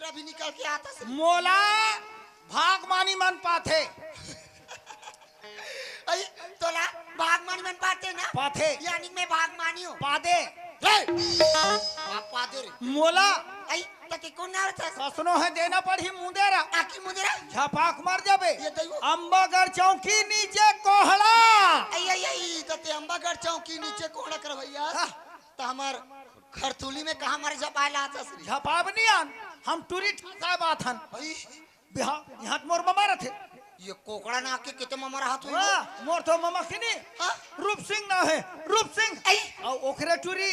चुचुरा भी निकल के आता से मोला भागमानी मन पाथे अई तोला भागमानी मन पाते ना पाथे यानी मैं भागमानी हूँ पादे आप पाते रे मोला अई तके कौन ना रहता कसनो है देना पड़ी मुंदेरा आकी मुझे झपाक मर जाबे ये दैव अंबागढ़ चौकी नीचे कोहड़ा आई आई आई तते अंबागढ़ चौकी नीचे कोहड़ा कर भैया तो हमार खरतुली में कहा हमारे जपाला आता से झपाबनियान हम टूरी ठासा बाथन भाई बिहार यहाँ मोर ममा रथे ये कोकड़ा ना के कितने ममरा हाथ हुई मोर तो ममा किनी हाँ? रूप सिंह ना है रूप सिंह आई और ओखरे टूरी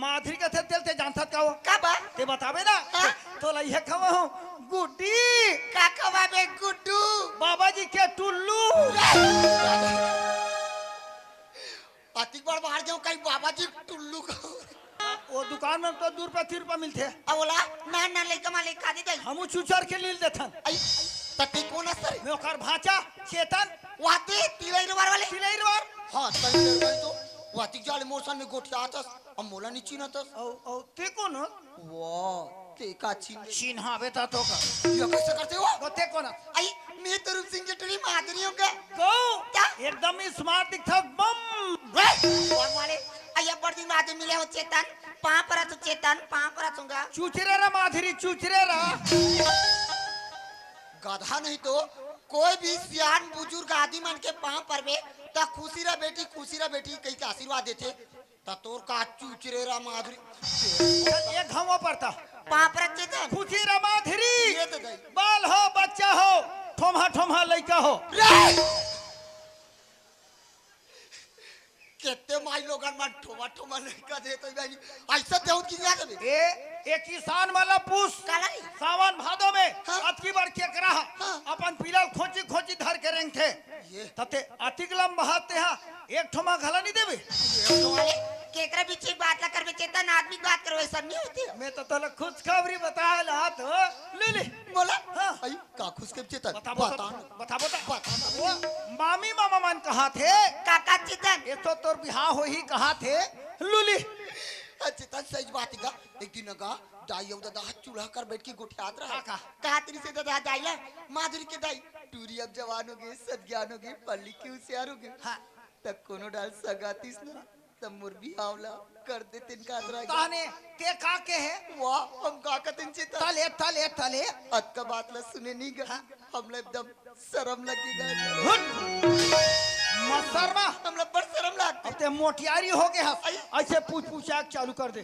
माधुरी का थे तेल ते जानता का वो का बा ते बतावे ना हाँ? तो लइहे खवा हूं गुड्डी का कवा बे गुड्डू बाबा जी के टुल्लू अति बड़ बाहर जाऊं कहीं बाबा जी टुल्लू का वो दुकान में तो दूर पे 3 रुपया मिलते हैं अवला ना ना लेके माले खा दे हमू चुचर के लील देथन आई तते कौन असर मैं ओकर भाचा चेतन वाते तिलैरवार वाले तिलैरवार हां तले गई तो वाती जाले मोरसन में गोठिया आतस अब मोला नी चिनतस औ ते कोन वाह ते का चिन चिन्हावे ता तो का ये कैसे करते हो गोते कोन आई मैं तो रूप सिंह के टरी मादरियों का गो क्या एकदम स्मार्ट दिखता बम कौन वाले आया बड़ दिन बाद मिले हो चेतन पां पर तो चेतन पां पर दूंगा चुचरे रा माधुरी चुचरे रा गधा नहीं तो कोई भी सियान बुजुर्ग आदि मन के पांव पर बे ता खुशी रा बेटी कई के आशीर्वाद देते ता तोर का चुचरे रा माधुरी एक घमो पड़ता पांव पर चेतन खुशी रा माधुरी ये तो दई बाल हो बच्चा हो ठोमहा ठोमहा लइका हो केते माई लोगन मन ठोमा ठोमा लड़का दे तो भाई ऐसा देउत की जा देबे ए किसान वाला पूस कालाई सावन भादो में हाँ? अतकी बार के करा हाँ? अपन पिलल खोची खोची धर के रेंग थे ये तते अतिकलम बहाते हा एक ठोमा घला नहीं देबे तो वाले केकरा पीछे बात ला करबे चेतन आदमी बात करवे सब नहीं होती मैं तो तले खुशखबरी बताए ला तो ले ले बोला हाँ? आई का खुश के चेतन बता वो मामी मामा मन कहा थे काका चेतन ये तो तोर बिहार हो ही कहा थे लुली चेतन सही बात है एक दिन का दाई और दादा चूल्हा कर बैठ के गोठियात रहा का कहा तेरी से दादा दाई माधुरी के दाई टूरी अब जवान हो गए सदज्ञान हो गए पल्ली के होशियार हो गए हाँ तब कोनो डाल सगातीस ना तब मुर्गी आवला कर दे तिन का अतरा ताने ते का के है वाह हम का तिन चिता तले तले तले अत का बात ला सुने नहीं गा हम एकदम शर्म लगेगा मसरमा हम लोग बड़ शर्म लगते अब ते मोटियारी हो गए हस ऐसे पूछा चालू कर दे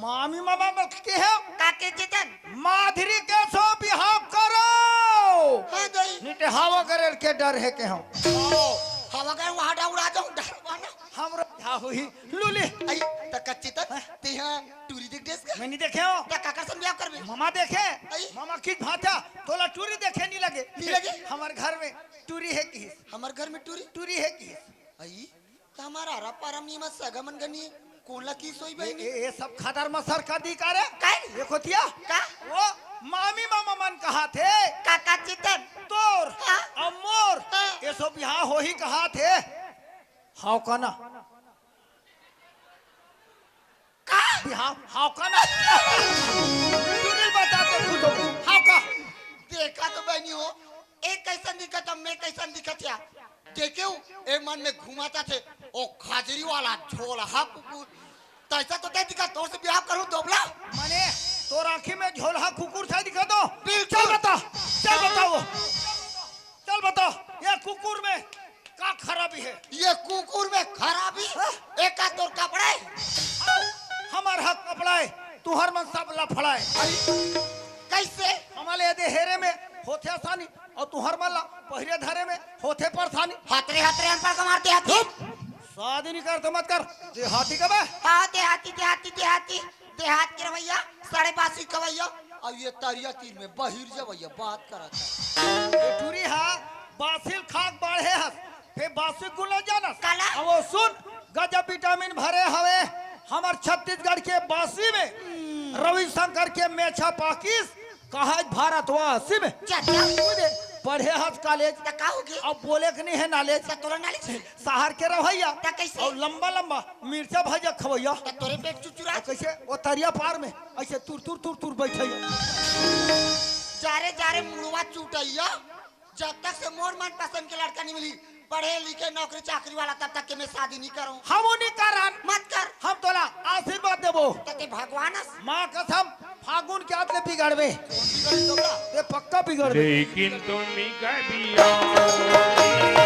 मामी मामा के है काके चेतन माधुरी के सो बिहाव करो हां दाई निटे हवा करे के डर है के हम हवा का वहां उड़ा जाऊं डरवाना हमरो हा हुई लुली आई तक चितन ते हां टूरी देख देस का मैं नहीं देखे हो तक काका से ब्याह करबे मामा देखे आई। मामा की भाता तोला टूरी देखे नहीं लगे नहीं लगे? हमारे घर में टूरी है की हमार घर में टूरी है की आई त हमारा रा परम नियम सगमन गनी कोला की सोई बहनी ये सब खदर मसर कर दी करे काय देखो तिया का वो मामी मामा मन कहा थे काका चितन तोर हाँ? अमोर हाँ? ये सब बिहार हो ही कहा थे हाउ कना का बिहार हाउ कना तुरंत बताते खुद हाउ का देखा तो बहनी हो एक कैसन दिखत मैं कैसन दिखत या देखे ए मन में घुमाता थे ओ खाजरी वाला झोला हा कुकुर तैसा तो दे दिखा तोर से ब्याह करूं दोबला मने तोर आंखी में झोलहा कुकुर था दिखा दो बिल्कुल। चल बताओ चल बताओ ये कुकुर में का खराबी है ये कुकुर में खराबी एक तोर कपड़ा हमार हक कपड़ाए तुहर मन सब लफड़ाए कैसे हमारे यदि हेरे में होते आसानी और तुहर मन ला पहिरे धरे में होते परेशानी हतरे हतरे अनपढ़ का मारते हाथी शादी नहीं कर तो मत कर देहाती का बे हाँ देहाती देहात के रवैया साढ़े बासी कवैया अब ये तरिया तीर में बहिर जवैया बात करता ये टूरी हा बासिल खाक बाढ़े हस फिर बासी गुलो जानस काला? अब वो सुन गजब विटामिन भरे हवे हमार छत्तीसगढ़ के बासी में रविशंकर के मेछा पाकिस कहा भारतवासी में चाचा पढ़े हस कॉलेज का होगी अब बोले के नहीं है नॉलेज तोरा नाली शहर के रवैया ता कैसे? और लंबा लंबा मिर्चा भैया खवैया तोरे पेट चुचुरा कैसे वो तरिया पार में ऐसे तुर तुर तुर तुर बैठे जारे जारे मुड़वा चूटैया जब तक से मोर मन पसंद के लड़का नहीं मिली पढ़े लिखे नौकरी चाकरी वाला तब तक के मैं शादी नहीं करूं। हम नहीं करन मत कर। हम तोला आशीर्वाद देबो ते भगवान मां कसम फागुन के आतले बिगाड़बे बिगड़ दोगा ये पक्का बिगड़बे लेकिन तुम कभी